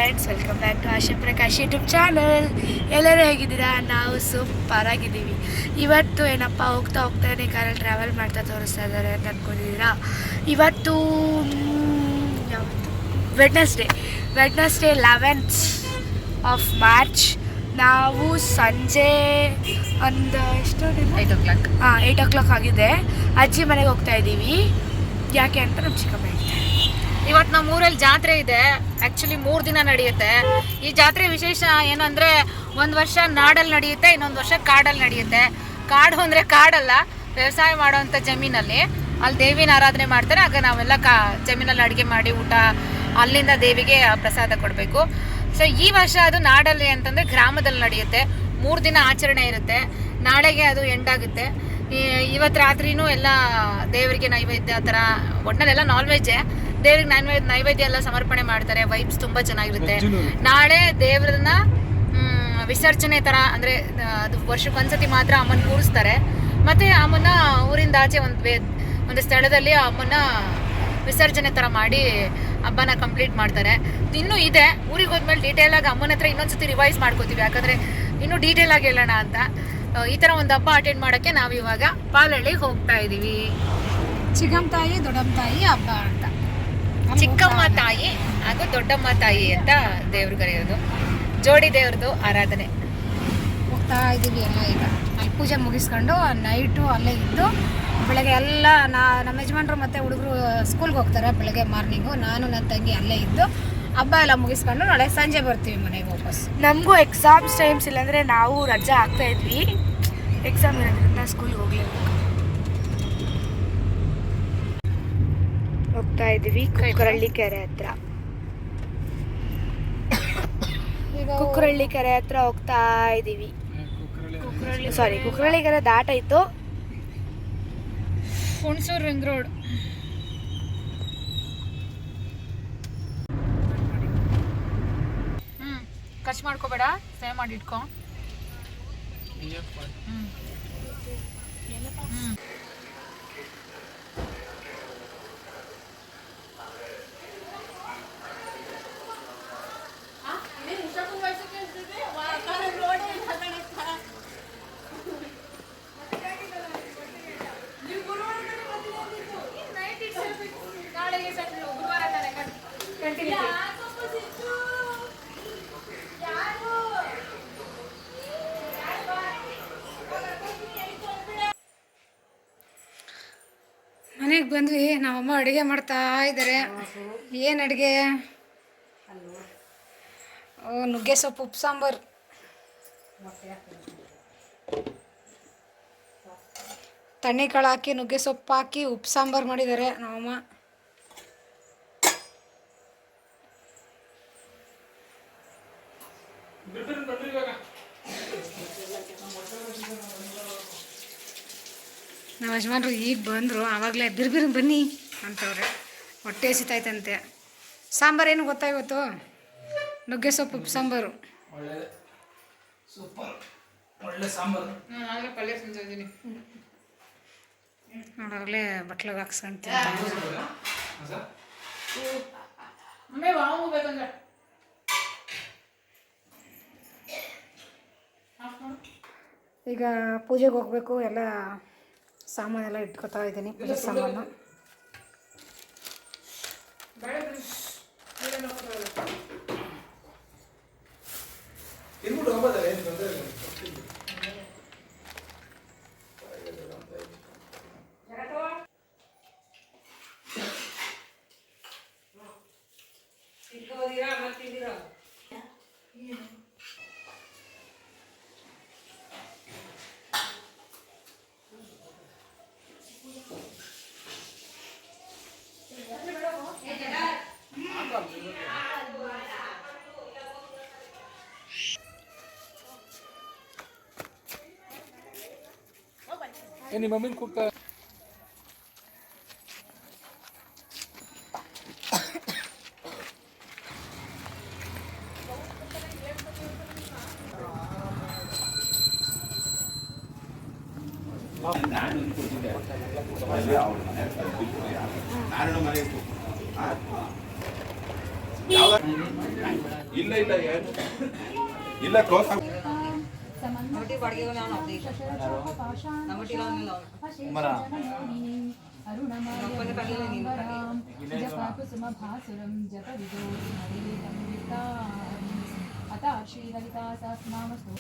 Friends, welcome back to Asha Prakash YouTube channel. ಎಲ್ಲರೂ ಹೇಗಿದ್ದೀರಾ? ನಾವು ಸೂಪರ್ ಆಗಿದ್ದೀವಿ. ಇವತ್ತು ಏನಪ್ಪ ಹೋಗ್ತಾ ಹೋಗ್ತಾನೆ ಕಾರಲ್ಲಿ ಟ್ರಾವೆಲ್ ಮಾಡ್ತಾ ತೋರಿಸ್ತಾ ಇದ್ದಾರೆ ಅಂತ ಅಂದ್ಕೊಂಡಿದ್ದೀರಾ? ಇವತ್ತು ವೆಡ್ನೆಸ್ಡೇ 11th ಆಫ್ ಮಾರ್ಚ್. ನಾವು ಸಂಜೆ ಒಂದು ಎಷ್ಟು 8 o'clock ಆಗಿದೆ. ಅಜ್ಜಿ ಮನೆಗೆ ಹೋಗ್ತಾ ಇದ್ದೀವಿ. ಯಾಕೆ ಅಂತ ನಮ್ಮ ಚಿಕ್ಕಮ್ಮ ಹೇಳ್ತಾರೆ. ಇವತ್ತು ನಮ್ಮ ಊರಲ್ಲಿ ಜಾತ್ರೆ ಇದೆ. ಆ್ಯಕ್ಚುಲಿ 3 ದಿನ ನಡೆಯುತ್ತೆ. ಈ ಜಾತ್ರೆ ವಿಶೇಷ ಏನು ಅಂದರೆ, ಒಂದು ವರ್ಷ ನಾಡಲ್ಲಿ ನಡೆಯುತ್ತೆ, ಇನ್ನೊಂದು ವರ್ಷ ಕಾಡಲ್ಲಿ ನಡೆಯುತ್ತೆ. ಕಾಡು ಅಂದರೆ ಕಾಡಲ್ಲ, ವ್ಯವಸಾಯ ಮಾಡೋವಂಥ ಜಮೀನಲ್ಲಿ ಅಲ್ಲಿ ದೇವಿನ ಆರಾಧನೆ ಮಾಡ್ತಾರೆ. ಆಗ ನಾವೆಲ್ಲ ಜಮೀನಲ್ಲಿ ಅಡುಗೆ ಮಾಡಿ ಊಟ ಅಲ್ಲಿಂದ ದೇವಿಗೆ ಪ್ರಸಾದ ಕೊಡಬೇಕು. ಸೊ ಈ ವರ್ಷ ಅದು ನಾಡಲ್ಲಿ ಅಂತಂದರೆ ಗ್ರಾಮದಲ್ಲಿ ನಡೆಯುತ್ತೆ. 3 ದಿನ ಆಚರಣೆ ಇರುತ್ತೆ. ನಾಳೆಗೆ ಅದು ಎಂಡಾಗುತ್ತೆ. ಇವತ್ತು ರಾತ್ರಿನೂ ಎಲ್ಲ ದೇವರಿಗೆ ನೈವೇದ್ಯ ಆ ಥರ, ಒಟ್ಟಿನಲ್ಲೆಲ್ಲ ನಾನ್ ವೆಜ್ಜೇ. ದೇವ್ರಿಗೆ ನೈವೇದ್ಯ ಎಲ್ಲ ಸಮರ್ಪಣೆ ಮಾಡ್ತಾರೆ. ವೈಬ್ಸ್ ತುಂಬ ಚೆನ್ನಾಗಿರುತ್ತೆ. ನಾಳೆ ದೇವ್ರನ್ನ ವಿಸರ್ಜನೆ ಥರ, ಅಂದರೆ ಅದು ವರ್ಷಕ್ಕೊಂದ್ಸತಿ ಮಾತ್ರ ಅಮ್ಮನ ಕೂರಿಸ್ತಾರೆ. ಮತ್ತು ಅಮ್ಮನ ಊರಿಂದ ಆಚೆ ಒಂದು ಸ್ಥಳದಲ್ಲಿ ಅಮ್ಮನ ವಿಸರ್ಜನೆ ಥರ ಮಾಡಿ ಹಬ್ಬನ ಕಂಪ್ಲೀಟ್ ಮಾಡ್ತಾರೆ. ಇನ್ನೂ ಇದೆ, ಊರಿಗೆ ಹೋದ್ಮೇಲೆ ಡೀಟೇಲಾಗಿ ಅಮ್ಮನ ಹತ್ರ ಇನ್ನೊಂದ್ಸತಿ ರಿವೈಸ್ ಮಾಡ್ಕೋತೀವಿ, ಯಾಕಂದರೆ ಇನ್ನೂ ಡೀಟೇಲಾಗಿ ಹೇಳೋಣ ಅಂತ. ಈ ಥರ ಒಂದು ಹಬ್ಬ ಅಟೆಂಡ್ ಮಾಡೋಕ್ಕೆ ನಾವು ಇವಾಗ ಪಾಲಹಳ್ಳಿಗೆ ಹೋಗ್ತಾ ಇದ್ದೀವಿ. ಚಿಕ್ಕಮ್ಮ ತಾಯಿ ದೊಡ್ಡಮ್ಮ ತಾಯಿ ಹಬ್ಬ ಅಂತ. ಚಿಕ್ಕಮ್ಮ ತಾಯಿ ಹಾಗೂ ದೊಡ್ಡಮ್ಮ ತಾಯಿ ಅಂತ ದೇವ್ರು ಕರೆಯೋದು. ಜೋಡಿ ದೇವ್ರದ್ದು ಆರಾಧನೆ ಹೋಗ್ತಾ ಇದ್ದೀವಿ. ಎಲ್ಲ ಈಗ ಅಲ್ಲಿ ಪೂಜೆ ಮುಗಿಸ್ಕೊಂಡು ನೈಟು ಅಲ್ಲೇ ಇದ್ದು, ಬೆಳಗ್ಗೆ ಎಲ್ಲ ನಮ್ಮ ಯಜಮಾನ್ರು ಮತ್ತು ಹುಡುಗರು ಸ್ಕೂಲ್ಗೆ ಹೋಗ್ತಾರೆ. ಬೆಳಗ್ಗೆ ಮಾರ್ನಿಂಗು ನಾನು ನನ್ನ ತಂಗಿ ಅಲ್ಲೇ ಇದ್ದು ಹಬ್ಬ ಎಲ್ಲ ಮುಗಿಸ್ಕೊಂಡು ನಾಳೆ ಸಂಜೆ ಬರ್ತೀವಿ ಮನೆಗೆ ವಾಪಸ್. ನಮಗೂ ಎಕ್ಸಾಮ್ಸ್ ಟೈಮ್ಸ್ ಇಲ್ಲಾಂದರೆ ನಾವು ರಜಾ ಆಗ್ತಾ ಇದ್ವಿ. ಎಕ್ಸಾಮ್ ಇರೋದ್ರಿಂದ ಸ್ಕೂಲ್ಗೆ ಹೋಗ್ಲೇಬೇಕು. ಹೋಗ್ತಾ ಇದ್ದೀವಿ ಕುಕ್ಕರಳ್ಳಿ ಕೆರೆ ಹತ್ರ. ಕುಕ್ಕರಳ್ಳಿ ಕೆರೆ ಹತ್ರ ಹೋಗ್ತಾ ಇದ್ದೀವಿ. ಕುಕ್ಕರಳ್ಳಿ ಕೆರೆ ದಾಟಾಯ್ತು. Hunsur ring road. ಖರ್ಚು ಮಾಡ್ಕೋಬೇಡ, ಸೇವ್ ಮಾಡಿ ಇಟ್ಕೊ. ಮನೆಗೆ ಬಂದ್ವಿ. ನಮ್ಮಮ್ಮ ಅಡುಗೆ ಮಾಡ್ತಾ ಇದ್ದಾರೆ. ಏನು ಅಡುಗೆ? ನುಗ್ಗೆ ಸೊಪ್ಪು ಉಪ್ಪು ಸಾಂಬಾರು. ತಣ್ಣಿಕಾಳು ಹಾಕಿ ನುಗ್ಗೆ ಸೊಪ್ಪು ಹಾಕಿ ಉಪ್ಪು ಸಾಂಬಾರು ಮಾಡಿದ್ದಾರೆ ನಮ್ಮಮ್ಮ. ನಮ್ಮ ಯಜಮಾನ್ರು ಈಗ ಬಂದರು. ಆವಾಗಲೇ ಬಿರ್ಬಿರ್ ಬನ್ನಿ ಅಂತವ್ರೆ. ಹೊಟ್ಟೆ ಹಸಿತೈತಂತೆ. ಸಾಂಬಾರು ಏನು ಗೊತ್ತಾ ಇವತ್ತು? ನುಗ್ಗೆ ಸೊಪ್ಪು ಉಪ್ಪು ಸಾಂಬಾರು. ನೋಡಾಗಲೇ ಬಟ್ಲಾಗ ಹಾಕ್ಸ್ಕೊಂತ ಈಗ ಪೂಜೆಗೆ ಹೋಗ್ಬೇಕು. ಎಲ್ಲ ಸಾಮಾನೆಲ್ಲ ಇಟ್ಕೊತಾ ಇದ್ದೀನಿ, ಪೂಜೆ ಸಾಮಾನು. ನಿಮ್ಮ ಮಮ್ಮಿನ ಕೂಗ್ತಾ ಇಲ್ಲ ಇಲ್ಲ ಇಲ್ಲ ಕ್ಲೋಸ್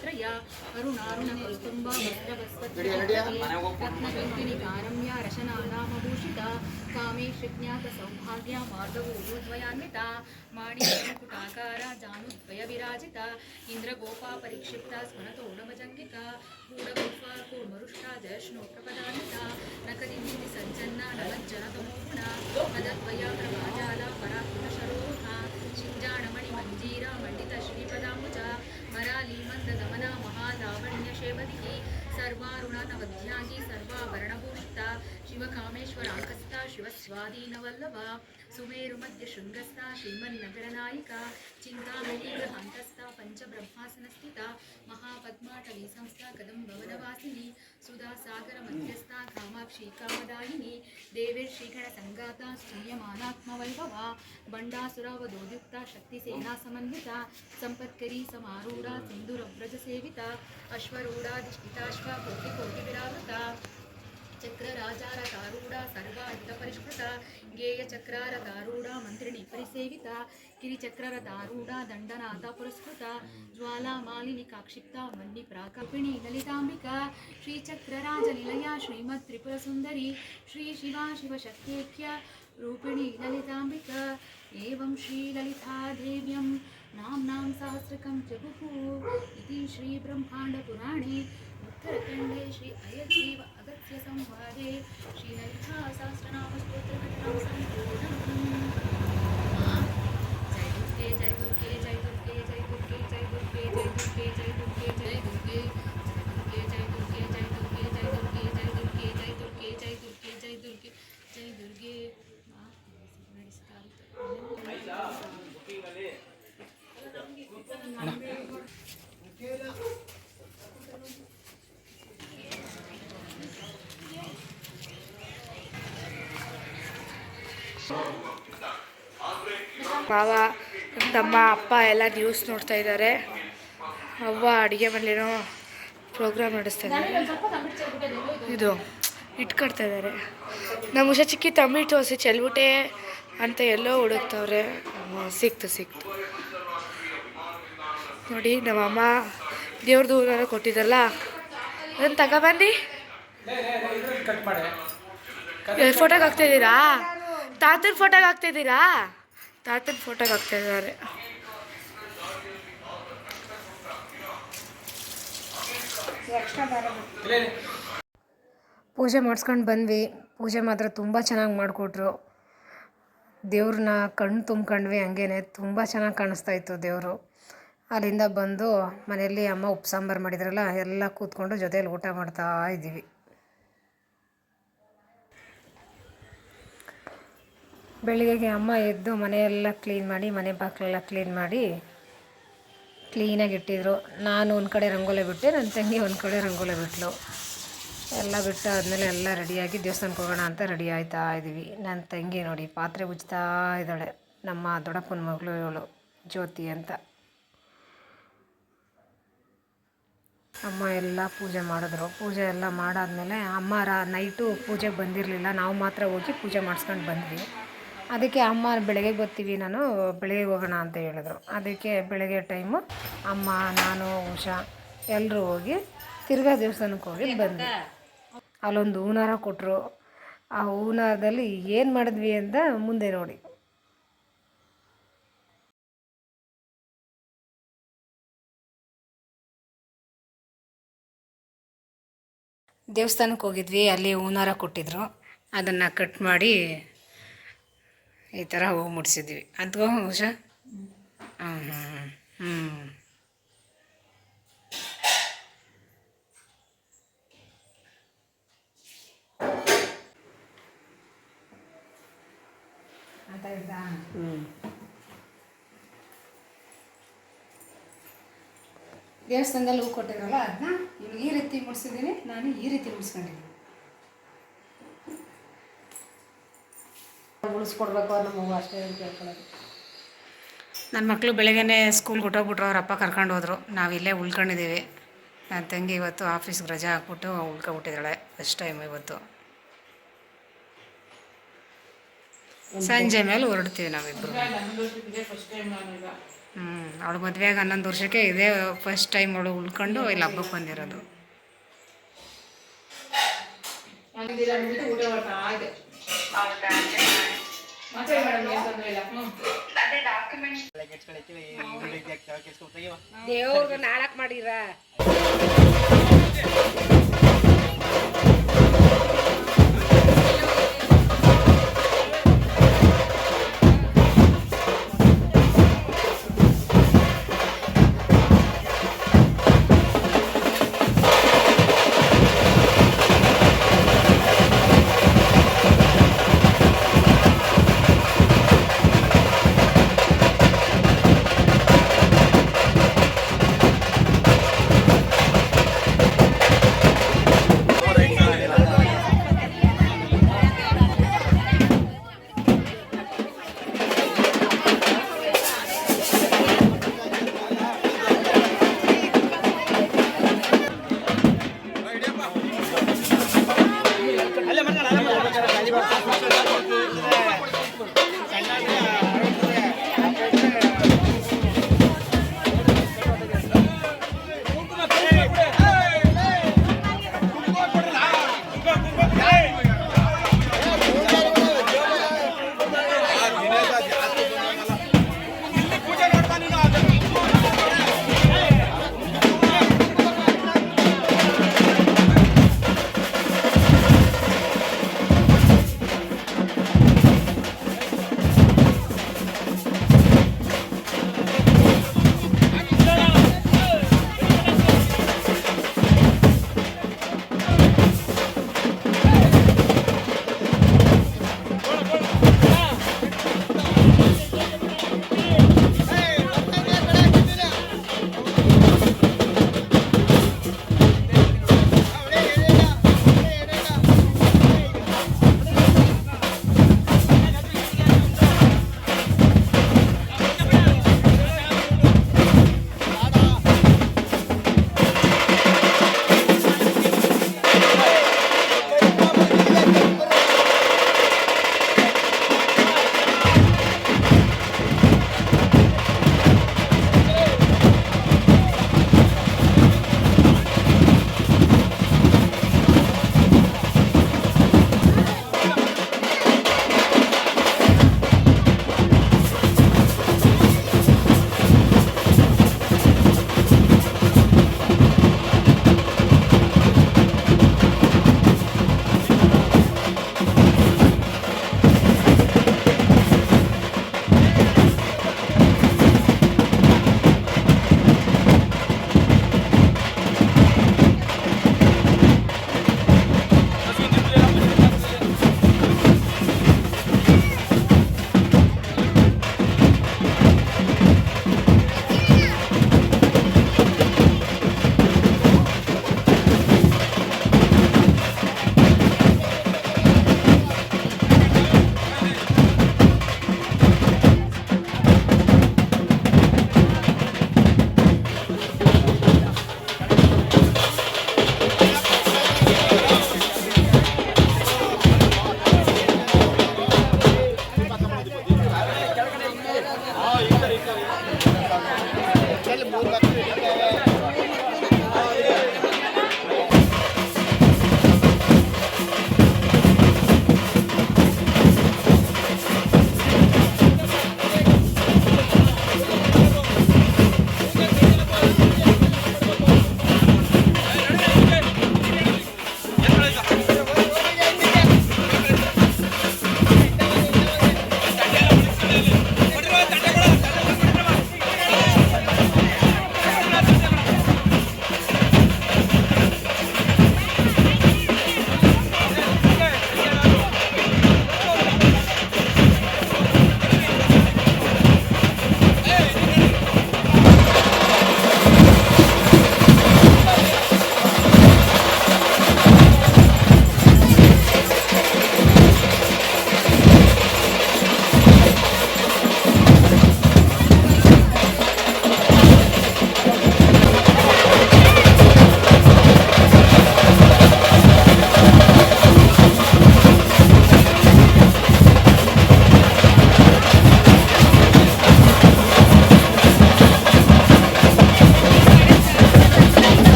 ತ್ರಯ ಅರುಣಾರುಣ ಕೌಸ್ತುಂಭ ರತ್ನಗಂಧಿನಿಕಾರಮ್ಯ ರಶನಾನಾಮಭೂಷಿತ ಕಾಮೇ ಶ್ರಿಜ್ಞಾತ ಸೌಭಾಗ್ಯ ಮಾರ್ಗವೂರ್ಧ್ವಯಾನ್ವಿತ ಮಾಣಿಕ್ಯಮುಕುಟಾಕಾರ ಜಾನುದ್ವಯ ವಿರಾಜಿತ ಇಂದ್ರಗೋಪಾ ಪರಿಕ್ಷಿಪ್ತ ಸ್ಮರತೋಣಭಜಂಗಿಕ ಗೂಢಗುಫ ಕೂರ್ಮರುಷ್ಟ ಜಯಶ್ನೋ ಪ್ರಪದಾನ್ವಿತ ನಕದಿಂದಿನಿ ಸಜ್ಜನ್ನ ನಮಜ್ಜನತಮೋಗುಣ ಮದದ್ವಯ ಪ್ರಭಾಜಾಲ ಪರಾಕೃತ ಶರೋಹ ಶಿಂಜಾಣಮಣಿ ಮಂಜೀರ ಮಂಡಿತ ಶ್ರೀಪದಾಂಬುಜ ಮರಾಲಿ ಮಂದ ದಮನ ಮಹಾಲಾವಣ್ಯ ಶೇವದಿಹಿ ಸರ್ವಾರುಣ ನವಧ್ಯಾಗಿ ಸರ್ವಾಭರಣಭೂಷಿತ ಶಿವಕಾಮೇಶ್ವರಾಂಕಸ್ಥ ಶಿವಸ್ವಾಧೀನವಲ್ಲಭ ಸುಮೇರು ಮಧ್ಯ ಶೃಂಗಸ್ಥ ಶ್ರೀಮನ್ನಗರ ನಾಯಿಕ ಚಿಂತಾಮಣಿ ಗ್ರಹಾಂತಸ್ಥ ಪಂಚಬ್ರಹ್ಮಾಸನ ಸ್ಥಿತ ಮಹಾಪದ್ಮಾಟವಿ ಸಂಸ್ಥ ಕದಂಬವನವಾಸಿನಿ ಸುಧಾ ಸಾಗರ ಮಧ್ಯಸ್ಥ ಕಾಮಾಕ್ಷಿ ಕಾಮದಾಯಿನಿ ದೇವೇರ್ಷಿಗಣ ಸಂಗಾತ ಸ್ತೂಯಮಾನಾತ್ಮ ವೈಭವ ಬಂಡಾಸುರವಧೋದ್ಯುಕ್ತ ಶಕ್ತಿ ಸೇನಾ ಸಮನ್ವಿತ ಸಂಪತ್ಕರಿ ಸಮಾರೂಢ ಸಿಂಧುರವ್ರಜ ಸೇವಿತ ಅಶ್ವರೂಢಾಧಿಷ್ಠಿತಾಶ್ವ ಕೋಟಿ ಕೋಟಿ ವಿರಾವೃತ ಚಕ್ರ ರಾಜಾರ ದಾರೂಢ ಸರ್ವಾಯುಧ ಪರಿಷ್ಕೃತ ಗೇಯ ಚಕ್ರಾರ ದಾರೂಢ ಮಂತ್ರಿಣಿ ಪರಿಸೇವಿತ ಕಿರಿಚಕ್ರರ ದಾರೂಢ ದಂಡನಾಥ ಪುರಸ್ಕೃತ ಜ್ವಾಲಾ ಮಾಲಿನಿ ಕಾಕ್ಷಿಪ್ತ ಮನ್ನಿ ಪ್ರಾಕಪಿಣಿ ಲಲಿತಾಂಬಿಕಾ ಶ್ರೀಚಕ್ರರಾಜ ನಿಲಯ ಶ್ರೀಮತ್ ತ್ರಿಪುರ ಸುಂದರಿ ಶ್ರೀ ಶಿವಾ ಶಿವಶಕ್ತೇಖ್ಯ ರೂಪಿಣಿ ಲಲಿತಾಂಬಿಕಾ ಏವಂ ಶ್ರೀ ಲಲಿತಾ ದೇವ್ಯಂ ನಾಮ್ನಾಂ ಸಹಸ್ರಕಂ ಜಗುಃ ಇತಿ ಶ್ರೀ ಬ್ರಹ್ಮಾಂಡ ಪುರಾಣೇ उत्तरखंडे श्री अयग्रीव अगत्य संवादे श्री ललिता सहस्रनाम स्तोत्र घटनां संपूर्णम् जय दुर्गे जय दुर्गे जय दुर्गे जय दुर्गे जय दुर्गे जय दुर्गे जय दुर्गे जय दुर्गे जय दुर्गे जय दुर्गे जय दुर्गे जय दुर्गे जय दुर्गे जय दुर्गे जय दुर्गे ಮಾವ ತಮ್ಮ ಅಪ್ಪ ಎಲ್ಲ ನ್ಯೂಸ್ ನೋಡ್ತಾ ಇದ್ದಾರೆ. ಅವ್ವ ಅಡುಗೆ ಮನೇನೋ ಪ್ರೋಗ್ರಾಮ್ ನಡೆಸ್ತಾ ಇದ್ದಾರೆ. ಇದು ಇಟ್ಕೊಡ್ತಾ ಇದ್ದಾರೆ. ನಮ್ಮ ಹುಷ ಚಿಕ್ಕಿ ತಂಬಿಟ್ಟು ಹೊಸ ಚೆಲ್ಬಿಟ್ಟೆ ಅಂತ ಎಲ್ಲೋ ಹುಡುಕ್ತವ್ರೆ. ಸಿಕ್ತು ನೋಡಿ ನಮ್ಮಮ್ಮ ದೇವ್ರದ್ದು ಹೂನಾರ ಕೊಟ್ಟಿದ್ದಲ್ಲ ಅದನ್ನು ತಗೊಬಂದು ಫೋಟೋಗೆ ಹಾಕ್ತಾಯಿದ್ದೀರಾ? ತಾತನ ಫೋಟೋಗೆ ಹಾಕ್ತಾಯಿದ್ದೀರಾ? ತಾತನ ಫೋಟೋಗೆ ಹಾಕ್ತಾಯಿದ್ದಾರೆ. ಪೂಜೆ ಮಾಡಿಸ್ಕೊಂಡು ಬಂದ್ವಿ. ಪೂಜೆ ಮಾತ್ರ ತುಂಬ ಚೆನ್ನಾಗಿ ಮಾಡಿಕೊಟ್ರು. ದೇವ್ರನ್ನ ಕಣ್ಣು ತುಂಬ್ಕೊಂಡ್ವಿ. ಹಂಗೇನೆ ತುಂಬ ಚೆನ್ನಾಗಿ ಕಾಣಿಸ್ತಾ ಇತ್ತು ದೇವರು. ಅಲ್ಲಿಂದ ಬಂದು ಮನೆಯಲ್ಲಿ ಅಮ್ಮ ಉಪ್ಪು ಸಾಂಬಾರು ಮಾಡಿದ್ರಲ್ಲ ಎಲ್ಲ ಕೂತ್ಕೊಂಡು ಜೊತೆಯಲ್ಲಿ ಊಟ ಮಾಡ್ತಾ ಇದ್ದೀವಿ. ಬೆಳಿಗ್ಗೆಗೆ ಅಮ್ಮ ಎದ್ದು ಮನೆಯೆಲ್ಲ ಕ್ಲೀನ್ ಮಾಡಿ, ಮನೆ ಬಾಗಿಲೆಲ್ಲ ಕ್ಲೀನ್ ಮಾಡಿ ಕ್ಲೀನಾಗಿ ಇಟ್ಟಿದ್ರು. ನಾನು ಒಂದು ಕಡೆ ರಂಗೋಲಿ ಬಿಟ್ಟೆ, ನನ್ನ ತಂಗಿ ಒಂದು ಕಡೆ ರಂಗೋಲಿ ಬಿಟ್ಟಳು. ಎಲ್ಲ ಬಿಟ್ಟು ಆದಮೇಲೆ ಎಲ್ಲ ರೆಡಿಯಾಗಿ ದೇವಸ್ಥಾನಕ್ಕೆ ಹೋಗೋಣ ಅಂತ ರೆಡಿ ಆಯ್ತಾ ಇದ್ದೀವಿ. ನನ್ನ ತಂಗಿ ನೋಡಿ ಪಾತ್ರೆ ಉಜ್ತಾ ಇದ್ದಾಳೆ. ನಮ್ಮ ದೊಡ್ಡಪ್ಪನ ಮಗಳು ಇವಳು ಜ್ಯೋತಿ ಅಂತ. ಅಮ್ಮ ಎಲ್ಲ ಪೂಜೆ ಮಾಡಿದ್ರು. ಪೂಜೆ ಎಲ್ಲ ಮಾಡಾದ್ಮೇಲೆ ಅಮ್ಮ ನೈಟು ಪೂಜೆಗೆ ಬಂದಿರಲಿಲ್ಲ. ನಾವು ಮಾತ್ರ ಹೋಗಿ ಪೂಜೆ ಮಾಡಿಸ್ಕೊಂಡು ಬಂದ್ವಿ. ಅದಕ್ಕೆ ಅಮ್ಮ ಬೆಳಗ್ಗೆ ಬರ್ತೀವಿ, ನಾನು ಬೆಳಗ್ಗೆ ಹೋಗೋಣ ಅಂತ ಹೇಳಿದ್ರು. ಅದಕ್ಕೆ ಬೆಳಗ್ಗೆ ಟೈಮು ಅಮ್ಮ, ನಾನು, ಉಷಾ ಎಲ್ಲರೂ ಹೋಗಿ ತಿರ್ಗಾ ದೇವಸ್ಥಾನಕ್ಕೆ ಹೋಗಿ ಬಂದ್ವಿ. ಅಲ್ಲೊಂದು ಹೂನಾರ ಕೊಟ್ಟರು. ಆ ಹೂನಾರದಲ್ಲಿ ಏನು ಮಾಡಿದ್ವಿ ಅಂತ ಮುಂದೆ ನೋಡಿ. ದೇವಸ್ಥಾನಕ್ಕೆ ಹೋಗಿದ್ವಿ. ಅಲ್ಲಿ ಹೂನಾರ ಕೊಟ್ಟಿದ್ರು. ಅದನ್ನು ಕಟ್ ಮಾಡಿ ಈ ಥರ ಹೂ ಮುಡಿಸಿದ್ವಿ. ಅದ್ಗೋ ಉಷಾ. ದೇವಸ್ಥಾನದಲ್ಲಿ ಹೂ ಕೊಟ್ಟಿರಲ್ಲ ಅದನ್ನ ಇವಾಗ ಈ ರೀತಿ ಮುಡಿಸಿದ್ದೀನಿ. ನಾನು ಈ ರೀತಿ ಮುಡಿಸ್ಕೊಂಡಿದ್ದೀನಿ. ಉಳಿಸ್ಕೊಡ್ಬೇಕು ನಮ್ಮ ಹೂವು ಅಷ್ಟೇ ಅಂತ ಕೇಳ್ಕೊಳ್ಳೋದು. ನನ್ನ ಮಕ್ಕಳು ಬೆಳಗ್ಗೆನೇ ಸ್ಕೂಲ್ಗೆ ಹೊಟ್ಟೋಗ್ಬಿಟ್ರು, ಅವ್ರ ಅಪ್ಪ ಕರ್ಕೊಂಡು ಹೋದ್ರು. ನಾವಿಲ್ಲೇ ಉಳ್ಕೊಂಡಿದ್ದೀವಿ. ನನ್ನ ತಂಗಿ ಇವತ್ತು ಆಫೀಸ್ಗೆ ರಜೆ ಹಾಕ್ಬಿಟ್ಟು ಉಳ್ಕೊಬಿಟ್ಟಿದ್ದಾಳೆ. ಫಸ್ಟ್ ಟೈಮ್ ಇವತ್ತು. ಸಂಜೆ ಮೇಲೆ ಹೊರಡ್ತೀವಿ ನಾವಿಬ್ಬರು. ಅವಳು ಮದುವೆಯಾಗ 11 ವರ್ಷಕ್ಕೆ ಇದೇ ಫಸ್ಟ್ ಟೈಮ್ ಅವಳು ಉಳ್ಕೊಂಡು ಇಲ್ಲಿ ಹಬ್ಬಕ್ಕೆ ಬಂದಿರೋದು. ದೇವ್ರಿಗೆ ನಾಳಕ್ ಮಾಡಿರ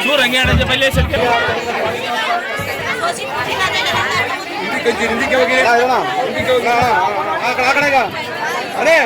ಚೂರು ಹಂಗೆ ಅಣ್ಣ ಬಲ್ಲೆ ಸಲ್ಕೆ ಹಿಂದಕ್ಕೆ ಹೋಗಿ ಆ ಕಡೆಗ ಅದೇ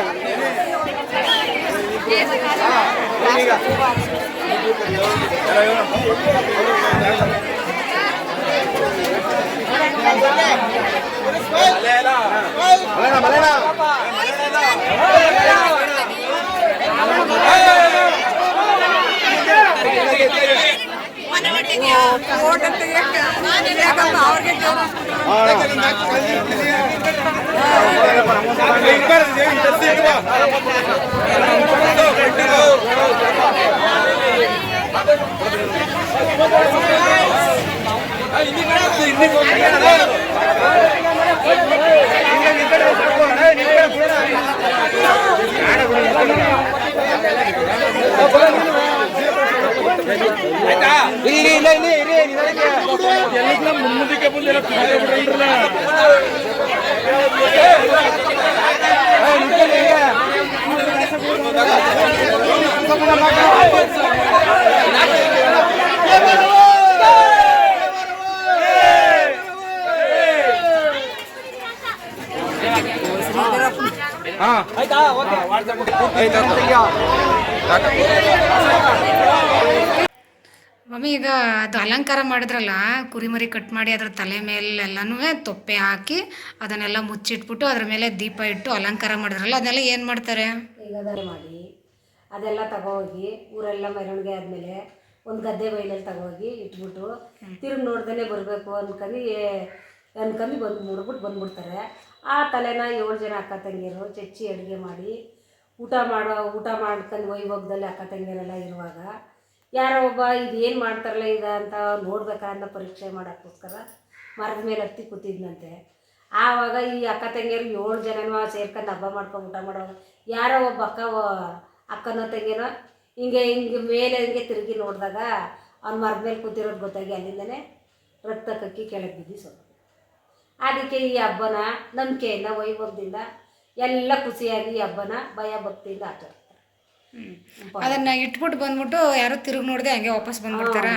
ಮುಂದಕ್ಕೆ ಬಂದಿಲ್ಲ ಮಮ್ಮಿ ಈಗ ಅದು ಅಲಂಕಾರ ಮಾಡಿದ್ರಲ್ಲ ಕುರಿಮರಿ ಕಟ್ ಮಾಡಿ ಅದ್ರ ತಲೆ ಮೇಲೆಲ್ಲನೂ ತೊಪ್ಪೆ ಹಾಕಿ ಅದನ್ನೆಲ್ಲ ಮುಚ್ಚಿಟ್ಬಿಟ್ಟು ಅದ್ರ ಮೇಲೆ ದೀಪ ಇಟ್ಟು ಅಲಂಕಾರ ಮಾಡಿದ್ರಲ್ಲ ಅದನ್ನೆಲ್ಲ ಏನು ಮಾಡ್ತಾರೆ? ಈಗ ಅದನ್ನೇ ಮಾಡಿ ಅದೆಲ್ಲ ತಗೋಗಿ ಊರೆಲ್ಲ ಮೆರವಣಿಗೆ ಆದಮೇಲೆ ಒಂದು ಗದ್ದೆ ಬೈಲಲ್ಲಿ ತಗೋಗಿ ಇಟ್ಬಿಟ್ಟು ತಿರುಗಿ ನೋಡ್ದೇ ಬರಬೇಕು ಅನ್ಕೊಂಡು ಮುಡ್ಬಿಟ್ಟು ಬಂದ್ಬಿಡ್ತಾರೆ. ಆ ತಲೆನ 7 ಜನ ಅಕ್ಕ ತಂಗಿಯರು ಚಚ್ಚಿ ಅಡುಗೆ ಮಾಡಿ ಊಟ ಮಾಡ್ಕೊಂಡು ವೈಭೋಗದಲ್ಲಿ ಅಕ್ಕ ತಂಗಿಯರೆಲ್ಲ ಇರುವಾಗ ಯಾರೋ ಒಬ್ಬ ಇದೇನು ಮಾಡ್ತಾರಲ್ಲ ಈಗ ಅಂತ ನೋಡ್ಬೇಕಂತ ಪರೀಕ್ಷೆ ಮಾಡೋಕ್ಕೋಸ್ಕರ ಮರದ ಮೇಲೆ ಹತ್ತಿ ಕೂತಿದ್ನಂತೆ. ಆವಾಗ ಈ ಅಕ್ಕ ತಂಗಿಯರು 7 ಜನನೂ ಸೇರ್ಕೊಂಡು ಹಬ್ಬ ಮಾಡ್ಕೊಂಡು ಊಟ ಮಾಡುವಾಗ ಯಾರೋ ಒಬ್ಬ ಅಕ್ಕನೋ ತಂಗಿನೋ ಹಿಂಗೆ ಮೇಲೆ ಹಿಂಗೆ ತಿರುಗಿ ನೋಡಿದಾಗ ಅವ್ನು ಮರದ ಮೇಲೆ ಕೂತಿರೋದು ಗೊತ್ತಾಗಿ ಅಲ್ಲಿಂದನೇ ರಕ್ತ ಕಕ್ಕಿ ಕೆಳಗೆ ಬಿದ್ದು ಸ್ವಲ್ಪ. ಅದಕ್ಕೆ ಈ ಹಬ್ಬನ ನಂಬಿಕೆಯಿಂದ ವೈಭವದಿಂದ ಎಲ್ಲ ಖುಷಿಯಾಗಿ ಈ ಹಬ್ಬನ ಭಯ ಭಕ್ತಿಯಿಂದ ಆಚರಿಸ್ತಾರೆ. ಅದನ್ನ ಇಟ್ಬಿಟ್ಟು ಬಂದ್ಬಿಟ್ಟು ಯಾರು ತಿರುಗಿ ನೋಡದೆ ಹಂಗೆ ವಾಪಸ್ ಬಂದ್ಬಿಡ್ತಾರ?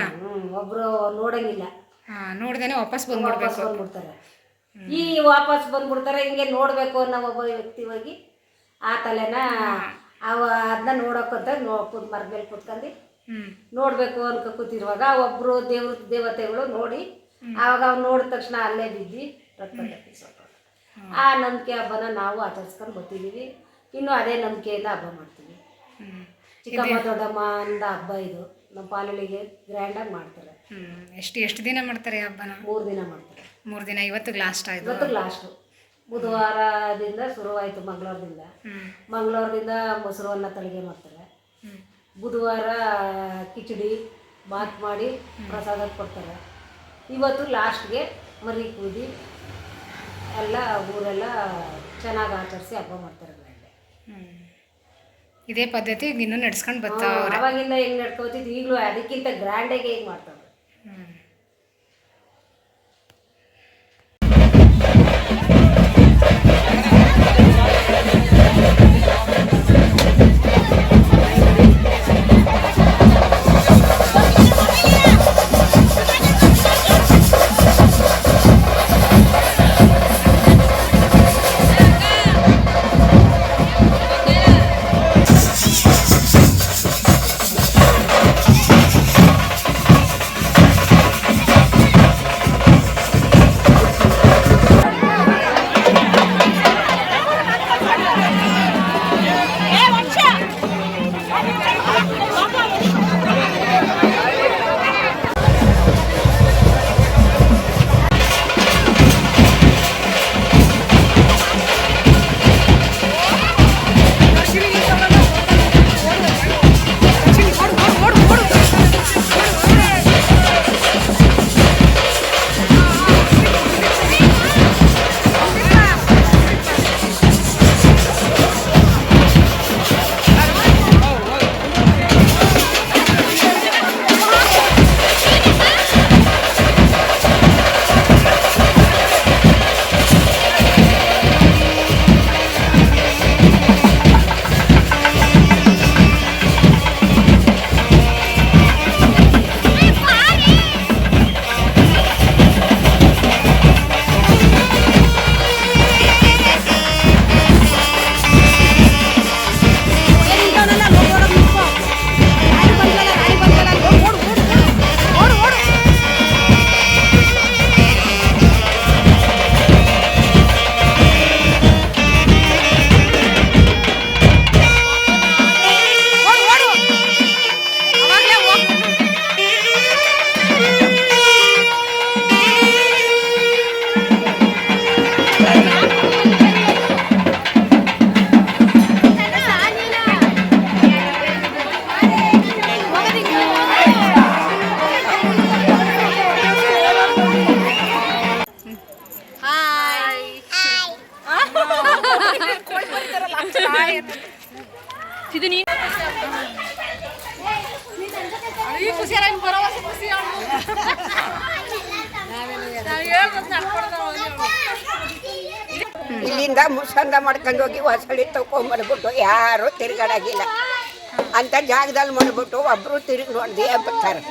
ಒಬ್ರು ನೋಡಂಗಿಲ್ಲ, ನೋಡ್ದೇನೆ ವಾಪಸ್ ಬಂದ್ಬಿಡ್ತಾರೆ. ಈ ವಾಪಸ್ ಬಂದ್ಬಿಡ್ತಾರೆ. ಹಿಂಗೆ ನೋಡಬೇಕು ಅನ್ನೋ ಒಬ್ಬ ವ್ಯಕ್ತಿ ಹೋಗಿ ಆ ತಲೆನ ಅದನ್ನ ನೋಡೋಕ್ಕಂತ ಮರದ ಮೇಲೆ ಕೂತ್ಕೊಂಡು ನೋಡಬೇಕು ಅನ್ಕೊ ಕೂತಿರುವಾಗ ಒಬ್ಬರು ದೇವತೆಗಳು ನೋಡಿ ಆವಾಗ ಅವ್ನು ನೋಡಿದ ತಕ್ಷಣ ಅಲ್ಲೇ ಬಿದ್ದು ರಕ್ತ ತಪ್ಪಿಸೋದು. ಆ ನಂಬಿಕೆ ಹಬ್ಬನ ನಾವು ಆಚರಿಸ್ಕೊಂಡು ಬರ್ತಿದ್ದೀವಿ. ಇನ್ನು ಅದೇ ನಂಬಿಕೆಯಿಂದ ಹಬ್ಬ ಮಾಡ್ತೀವಿ. ಚಿಕ್ಕಮ್ಮ ದೊಡ್ಡಮ್ಮ ಅಂದ ಹಬ್ಬ ಇದು ನಮ್ಮ ಪಾಲಳಿಗೆ ಗ್ರ್ಯಾಂಡಾಗಿ ಮಾಡ್ತಾರೆ. ಎಷ್ಟು ದಿನ ಮಾಡ್ತಾರೆ ಹಬ್ಬನ? 3 ದಿನ ಮಾಡ್ತಾರೆ. 3 ದಿನ. ಇವತ್ತಿಗೆ ಲಾಸ್ಟ್ ಆಯ್ತು. ಇವತ್ತಿಗೆ ಲಾಸ್ಟು. ಬುಧವಾರದಿಂದ ಶುರುವಾಯಿತು. ಮಂಗಳವಾರದಿಂದ ಮೊಸರನ್ನ ತಳಿಗೆ ಮಾಡ್ತಾರೆ. ಬುಧವಾರ ಕಿಚಡಿ ಬಾತ್ ಮಾಡಿ ಪ್ರಸಾದ ಕೊಡ್ತಾರೆ. ಇವತ್ತು ಲಾಸ್ಟ್ಗೆ ಮರಿ ಕೂದಿ ಎಲ್ಲ ಊರೆಲ್ಲ ಚೆನ್ನಾಗಿ ಆಚರಿಸಿ ಹಬ್ಬ ಮಾಡ್ತಾರೆ. ಇದೇ ಪದ್ಧತಿ ಇನ್ನೂ ನಡ್ಸ್ಕೊಂಡು ಬರ್ತಾವ್ರೆ. ಅವಾಗಿಂದ ಹೆಂಗೆ ನಡ್ಕೋತಿದ್ದು ಈಗಲೂ ಅದಕ್ಕಿಂತ ಗ್ರ್ಯಾಂಡಾಗಿ ಹೇಗೆ ಮಾಡ್ತಾರೆ. ಇಲ್ಲಿಂದ ಮುಸಂದ ಮಾಡ್ಕೊಂಡು ಹೋಗಿ ಹೊಸಳಿ ತಗೊಂಡ್ಬಂದ್ಬಿಟ್ಟು ಯಾರು ತಿರ್ಗಾಡಾಗಿಲ್ಲ ಅಂತ ಜಾಗದಲ್ಲಿ ಮಾಡ್ಬಿಟ್ಟು ಒಬ್ರು ತಿರುಗಿ ನೋಡ್ದೆ ಬರ್ತಾರೆ.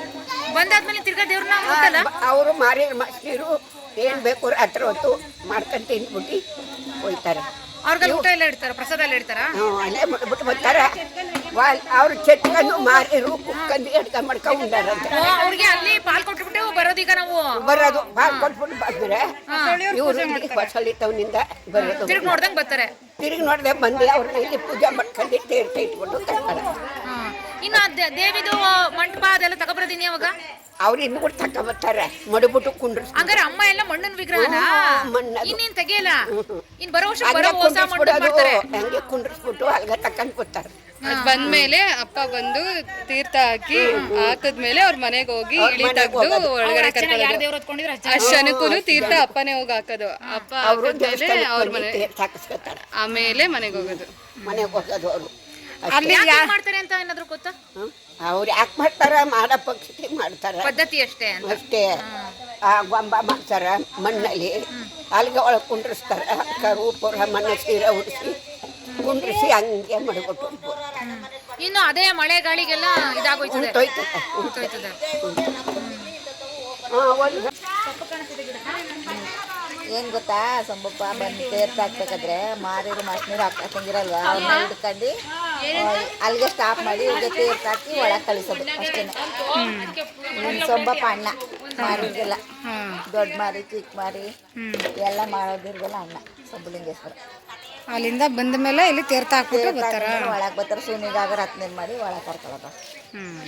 ಬಂದಾದ್ಮೇಲೆ ತಿರ್ಗಾ ದೇವ್ರನ್ನ ಮುಟ್ಟಲ್ಲ? ಅವರು ಮಾರಿ ಮಸ್ತಿರು ಏನ್ ಬೇಕು ರಾತ್ರಿ ಹೊತ್ತು ಮಾಡ್ಕೊಂಡು ತಿಂದ್ಬಿಟ್ಟು ಹೋಯ್ತಾರೆ. ಅವ್ರಿಗೆ ಊಟ ಎಲ್ಲ ಇಡ್ತಾರ, ಪ್ರಸಾದ ಎಲ್ಲ ಇಡ್ತಾರ? ಅಲ್ಲೇ ಮಾಡ್ಬಿಟ್ಟು ಬರ್ತಾರೆ. ಅವ್ರು ಚೆಟ್ಕೊಂಡು ಮಾರಿರು ಕುಕ್ಕಂದು ಎಡ್ಕ ಮಾಡ್ಕೊಂಡು ಉಂಡಾರಂತೆ. ಅವ್ರಿಗೆ ಅಲ್ಲಿ ಪಾಲ್ ಕೊಟ್ಬಿಟ್ಟು ಬರೋದೀಗ ನಾವು ಬರೋದು ಪಾಲ್ ಕೊಟ್ಬಿಟ್ಟು ಬಂದ್ರೆ ಇವ್ರು ಹೊಸಳಿ ಟೌನಿಂದ ಬರೋದು. ತಿರ್ಗಿ ನೋಡ್ದಂಗ್ ಬರ್ತಾರೆ. ತಿರುಗಿ ನೋಡ್ದೆ ಬಂದು ಅವ್ರನ್ನ ಇಲ್ಲಿ ಪೂಜೆ ಮಾಡ್ಕೊಂಡು ತೀರ್ಥ ಇಟ್ಕೊಂಡು ಕರ್ತಾರೆ. ಇನ್ನು ದೇವಿದು ಮಂಟಪ ಅದೆಲ್ಲ ತಗೊಬರೋದಿನಿ ಅವಾಗ ಅವ್ರು ಇನ್ನು ಕೂಡ ತಕೊಂಬರ್ತಾರೆ ಮಡುಬಿಟ್ಟು ಕುಂಡ್ರು. ಹಂಗಾರೆ ಅಮ್ಮ ಎಲ್ಲ ಮಣ್ಣನ್ ವಿಗ್ರಹನ ಇನ್ನೇನ್ ತೆಗಿಯಲ್ಲ. ಇನ್ ಬರೋ ವರ್ಷ ಹಂಗೆ ಹೊಸ ಮಂಟಪ ಮಾಡ್ತಾರೆ. ಹಂಗೆ ಕುಂಡ್ರಿಸ್ಬಿಟ್ಟು ಅಲ್ಗ ತಕೊಂಡ್ ಬರ್ತಾರೆ. ಬಂದ್ಮೇಲೆ ಅಪ್ಪ ಬಂದು ತೀರ್ಥ ಹಾಕಿ ಹಾಕದ್ಮೇಲೆ ಅವ್ರ ಮನೆಗೆ ಹೋಗಿ ಇಳಿ ತೆಗ್ದು ಒಳಗಡೆ ಕರ್ಕೊಳ್ಳೋದು. ಅಷ್ಟನಕ್ಕೂ ತೀರ್ಥ ಅಪ್ಪನೇ ಹೋಗಿ ಹಾಕೋದು. ಅಪ್ಪ ಹಾಕದ್ಮೇಲೆ ಅವ್ರ ಮನೆ ಹಾಕಿಸ್ಕೊತಾರೆ. ಆಮೇಲೆ ಮನೆಗೆ ಹೋಗೋದು. ಮನೆಗೆ ಹೋಗೋದು ಅವರು. ಅಲ್ಲಿ ಮಾಡ್ತಾರೆ ಅಂತ ಏನಾದ್ರು ಗೊತ್ತಾ? ಅವ್ರು ಯಾಕೆ ಮಾಡ್ತಾರ? ಮಾಡೋ ಪಕ್ಷಕ್ಕೆ ಮಾಡ್ತಾರ ಪದ್ಧತಿ ಅಷ್ಟೇ ಅಷ್ಟೇ. ಗೊಂಬ ಮಾಡ್ತಾರ ಮಣ್ಣಲ್ಲಿ, ಅಲ್ಲಿಗೆ ಒಳಗೆ ಕುಂಡ್ರಿಸ್ತಾರ. ಕರು ಪುರ ಮಣ್ಣ ಸೀರೆ ಉಡಿಸಿ ಕುಂಡ್ರಿಸಿ ಹಂಗೆ ಮಾಡಿಬಿಟ್ಟು ಇನ್ನು ಅದೇ ಮಳೆ ಗಾಳಿಗೆಲ್ಲ ಇದಾಗೋಯ್ತದೆ. ಏನು ಗೊತ್ತಾ ಸಂಬಪ್ಪ ಬಂದು ತೀರ್ಥ ಹಾಕ್ಬೇಕಾದ್ರೆ ಮಾರಿರು ಮಸ್ನೀರು ಹಾಕಂಗಿರಲ್ವ, ಅವ್ರನ್ನ ಹಿಡ್ಕೊಂಡು ಅಲ್ಲಿಗೆ ಸ್ಟಾಪ್ ಮಾಡಿ ಈಗ ತೀರ್ಥ ಹಾಕಿ ಒಳಗೆ ಕಳಿಸೋದು ಅಷ್ಟೇ. ಸಂಬಪ್ಪ ಅಣ್ಣ ಮಾರಿಗೆಲ್ಲ ದೊಡ್ಡ ಮಾರಿ ಚಿಕ್ಕ ಮಾರಿ ಎಲ್ಲ ಮಾಡೋದಿರ್ಗೆಲ್ಲ ಅಣ್ಣ ಸಂಬಲಿಂಗೇಶ್ವರ. ಅಲ್ಲಿಂದ ಬಂದ ಮೇಲೆ ಇಲ್ಲಿ ತೀರ್ಥ ಹಾಕ್ಬಿಟ್ಟು ಬರ್ತಾರ. ಒಳಗೆ ಬರ್ತಾರೆ ಸುನಿಗಾಗ ರತ್ನೇನು ಮಾಡಿ ಒಳಗೆ ಕರ್ಕೊಳ್ಳೋದು.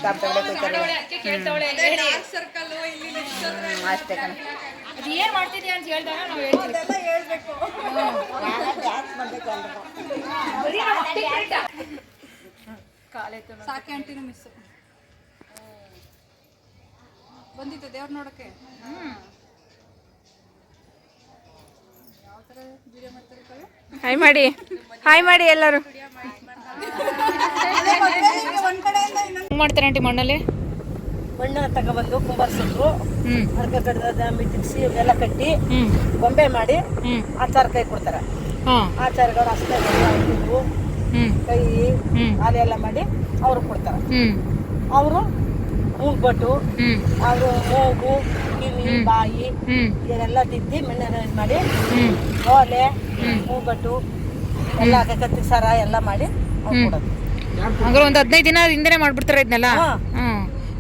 ತಪ್ಪಡೆ ಕೊಯ್ತಾರೆ ಅಷ್ಟೇ ಕಣ. ಏನ್ ಮಾಡ್ತಿದ್ಯಾ ಅಂತ ಹೇಳಿದಾಗ ನಾವು ಹೇಳ್ತೀವಿ. ಸಾಕೆ ಅಂಟಿನೂ ಮಿಸ್ ಬಂದಿತ್ತು ದೇವ್ರ ನೋಡಕ್ಕೆ. ಹಾಯ್ ಮಾಡಿ, ಹಾಯ್ ಮಾಡಿ ಎಲ್ಲರೂ. ಮಾಡ್ತಾರೆ ಆಂಟಿ ಮಣ್ಣಲ್ಲಿ? ಮಣ್ಣು ತಗೊಬಂದು ಕುಂಬಾರ್ಸಿದ್ರು, ಅರ್ಕ ಕಡ್ದ ಮಿಟ್ಟಿಸಿ ಎಲ್ಲ ಕಟ್ಟಿ ಗೊಂಬೆ ಮಾಡಿ ಆಚಾರ ಕೈ ಕೊಡ್ತಾರೆ. ಆಚಾರಗಳು ಅಷ್ಟೇ ಹೂವು ಕೈ ಅಲ್ಲೆಲ್ಲ ಮಾಡಿ ಅವ್ರು ಕೊಡ್ತಾರೆ. ಅವರು ಮೂಗ್ಬಟ್ಟು ಅವರು ಮೂಗು ಕಿವಿ ಬಾಯಿ ಇದೆಲ್ಲ ತಿದ್ದಿ ಮಣ್ಣು ಮಾಡಿ ಓಲೆ ಮೂಗ್ಬಟ್ಟು ಎಲ್ಲ ಕತ್ತಿ ಸರ ಎಲ್ಲ ಮಾಡಿ ಅವ್ರು ಕೊಡೋದು. ಹಂಗಾರೆ ಒಂದು 15 ದಿನ ಹಿಂದೆನೆ ಮಾಡ್ಬಿಡ್ತಾರೆ ಇದನ್ನೆಲ್ಲ.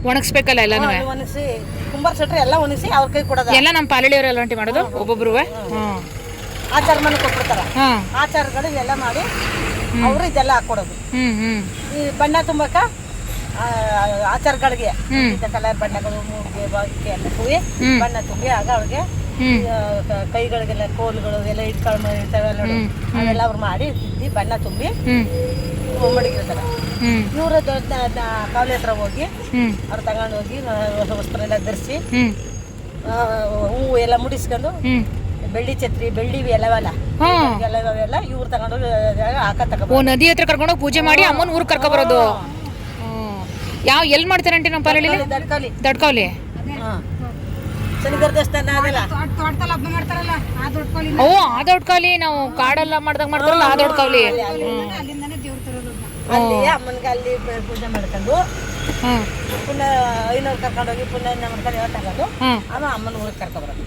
ಒಣಗಿಸ್ಬೇಕಲ್ಲ ಎಲ್ಲ ಒಣಗಿಸಿ ಕುಂಬಾರ್ಸಿಟ್ರೆ ಎಲ್ಲ ಒಣಗಿಸಿ ಅವ್ರ ಕೈ ಕೊಡೋದು. ಎಲ್ಲ ನಮ್ಮ ಪಾಲಳಿಯವರೆಲ್ಲ ಆಂಟಿ ಮಾಡೋದು ಒಬ್ಬೊಬ್ರು. ಆಚಾರ ಮನೆ ಕೊಟ್ಬಿಡ್ತಾರೆ. ಆಚಾರಗಳು ಎಲ್ಲ ಮಾಡಿ ಅವರು ಇದೆಲ್ಲ ಹಾಕೊಡೋದು. ಈ ಬಣ್ಣ ತುಂಬಕ್ಕ ಆಚಾರಗಳಿಗೆ ಕಲರ್ ಬಣ್ಣಗಳು ಮೂಗಿಗೆ ಬಾಗಿಗೆ ಎಲ್ಲ ತುಂಬಿ ಬಣ್ಣ ತುಂಬಿ ಆಗ ಅವ್ರಿಗೆ ಕೈಗಳಿಗೆಲ್ಲ ಕೋಲುಗಳು ಎಲ್ಲ ಇಟ್ಕೊಂಡ್ತಾವೆಲ್ಲ ಅವೆಲ್ಲ ಅವ್ರು ಮಾಡಿ ತಿದ್ದಿ ಬಣ್ಣ ತುಂಬಿ ಮಡಗಿರ್ತಾರೆ. ಇವರು ಕಾವಲೆ ಹತ್ರ ಹೋಗಿ ಅವ್ರು ತಗೊಂಡು ಹೋಗಿ ಹೊಸ ವಸ್ತ್ರ ಎಲ್ಲ ಧರಿಸಿ ಹೂವು ಎಲ್ಲ ಮುಡಿಸ್ಕೊಂಡು ಬೆಳ್ಳಿ ಛತ್ರಿ ಬೆಳ್ಳಿ ಎಲ್ಲವಲ್ಲ ಎಲ್ಲವೆಲ್ಲ ಇವ್ರು ತಗೊಂಡು ಹಾಕ ತಗೋ ನದಿ ಹತ್ರ ಕರ್ಕೊಂಡು ಪೂಜೆ ಮಾಡಿ ಅಮ್ಮನ ಊರಿಗೆ ಕರ್ಕೊ ಬರೋದು. ಎಲ್ಲಿ ಮಾಡ್ತಾರೆ ಆಂಟಿ ನಮ್ಮ ಪಾಲಳಿ? ದಡ್ಕಾವಲಿ. ಶನಿಗರ ದೇವಸ್ಥಾನ ಅದೆಲ್ಲ ತೋಟದಲ್ಲಿ ಹಬ್ಬ ಮಾಡ್ತಾರಲ್ಲ ಆ ದೊಡ್ಡಕೋಲಿ. ಓ ಆ ದೊಡ್ಡಕಾವಲಿ ನಾವು ಕಾಡೆಲ್ಲ ಮಾಡ್ದಾಗ ಮಾಡ್ತಾರಲ್ಲ ಆ ದೊಡ್ಡಕಾವಲಿ. ಅಲ್ಲಿಂದಾನೆ ದೇವ್ರ ತರೋದು. ಅಲ್ಲಿ ಅಮ್ಮನಿಗೆ ಅಲ್ಲಿ ಪೂಜೆ ಮಾಡ್ಕೊಂಡು ಪುನಃ 500 ಕರ್ಕೊಂಡೋಗಿ ಪುನಃ ಮಾಡ್ಕೊಂಡು ಯಾವ ತಗೊಂಡು ಆಮೇಲೆ ಅಮ್ಮನ ಊರಿಗೆ ಕರ್ಕೊಬರೋದು.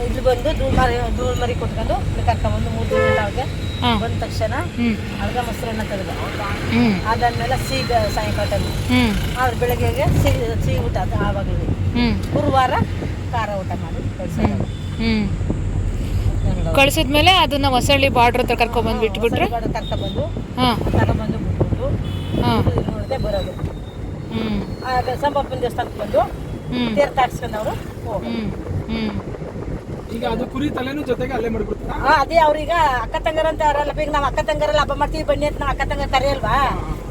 ಇಲ್ಲಿ ಬಂದು ಧೂಳ್ ಮರಿ ಕೊಟ್ಕೊಂಡು ಕರ್ಕೊಂಡ್ಬಂದು 3 ದಿನ ಅವ್ರಿಗೆ ಬಂದ ತಕ್ಷಣ ಅರ್ಗ ಮೊಸರನ್ನ ತೆಗೆದು ಅದಾದ್ಮೇಲೆ ಸಿಹಿ ಸಾಯಂಕಾಲ ಟೈಮ್ ಅವ್ರ ಬೆಳಗ್ಗೆಗೆ ಸಿಹಿ ಊಟ ಅದು ಆವಾಗಲೇ. ಗುರುವಾರ ಖಾರ ಊಟ ಮಾಡಿ ಕಳ್ಸಿದ್ಮೇಲೆ ಅದನ್ನ ಹೊಸಳ್ಳಿ ಬಾರ್ಡರ್ ಹತ್ರ ಕರ್ಕೊಂಡ್ಬಂದು ಬಿಟ್ಬಿಟ್ರೆ ಕರ್ಕೊಂಡ್ಬಂದು ತಗೊಂಡ್ಬಂದು ಬಿಟ್ಬಿಟ್ಟು ನೋಡದೆ ಬರೋದು. ಆಗ ಸಂಬಪ್ಪನ ದೇವಸ್ಥಾನಕ್ಕೆ ಬಂದು ತೀರ್ಥ ಹಾಕ್ಸ್ಕೊಂಡು ಅವರು ಈಗ ಅದು ಕುರಿ ತಲೆನೂ ಜೊತೆಗೆ ಅಲ್ಲೇ ಮಾಡ್ಬಿಡ್ತಾರೆ. ಅದೇ ಅವ್ರೀಗ ಅಕ್ಕ ತಂಗರ ಅಂತ ಅವರಲ್ಲ, ಈಗ ನಾವು ಅಕ್ಕ ತಂಗರೆಲ್ಲ ಹಬ್ಬ ಮಾಡ್ತೀವಿ ಬನ್ನಿ ಅಂತ ನಾವು ಅಕ್ಕ ತಂಗರ ಕರೆಯಲ್ವಾ,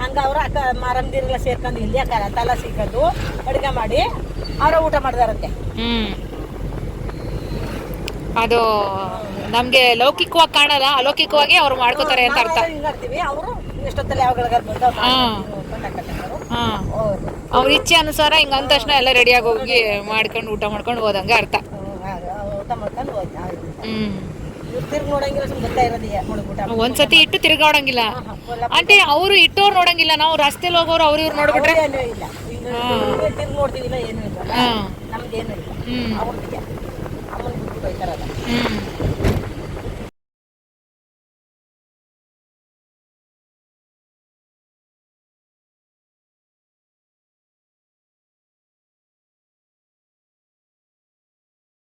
ಹಂಗ ಅವ್ರು ಅಕ್ಕ ಮಾರಂದಿರೆಲ್ಲ ಸೇರ್ಕೊಂಡು ಇಲ್ಲಿ ತಲ ಸಿಕ್ಕೊಂಡು ಅಡುಗೆ ಮಾಡಿ ಅವರ ಊಟ ಮಾಡಿದಾರಂತೆ. ಅದು ನಮ್ಗೆ ಲೌಕಿಕವಾಗಿ ಕಾಣಲ್ಲ, ಅಲೌಕಿಕವಾಗಿ ಅವ್ರು ಮಾಡ್ಕೋತಾರೆ ಅಂತ ಅರ್ಥ. ಹಿಂಗಾಡ್ತೀವಿ ಅವರು ಎಷ್ಟೊತ್ತಲ್ಲಿ ಯಾವಾಗ ಬಂದು ಹಾ ಅವ್ರ ಇಚ್ಛೆ ಅನುಸಾರ ಹಿಂಗ ಅಂದ ತಕ್ಷಣ ಎಲ್ಲ ರೆಡಿಯಾಗಿ ಹೋಗಿ ಮಾಡ್ಕೊಂಡು ಊಟ ಮಾಡ್ಕೊಂಡು ಹೋದಂಗೆ ಅರ್ಥ. ಊಟ ಮಾಡ್ಕೊಂಡು ಹ್ಮ್ ಒಂದ್ಸತಿ ಇಟ್ಟು ತಿರ್ಗಾಡಂಗಿಲ್ಲ అంటే ಅವರು ಇಟ್ಟೋರು ನೋಡಂಗಿಲ್ಲ, ನಾವು ರಸ್ತೆಲಿ ಹೋಗೋರು ಅವ್ರ ಇವ್ರು ನೋಡ್ಬಿಟ್ರೆ ನೋಡ್ತೀವಿಲ್ಲ ಏನು ಇಲ್ಲ ನಮ್ದೇನು ಇಲ್ಲ ಅವ್ರಿಗೆ ಅಮ್ಮನ ಬಿಟ್ಟು ಹೋಯ್ತಾರಲ್ಲ.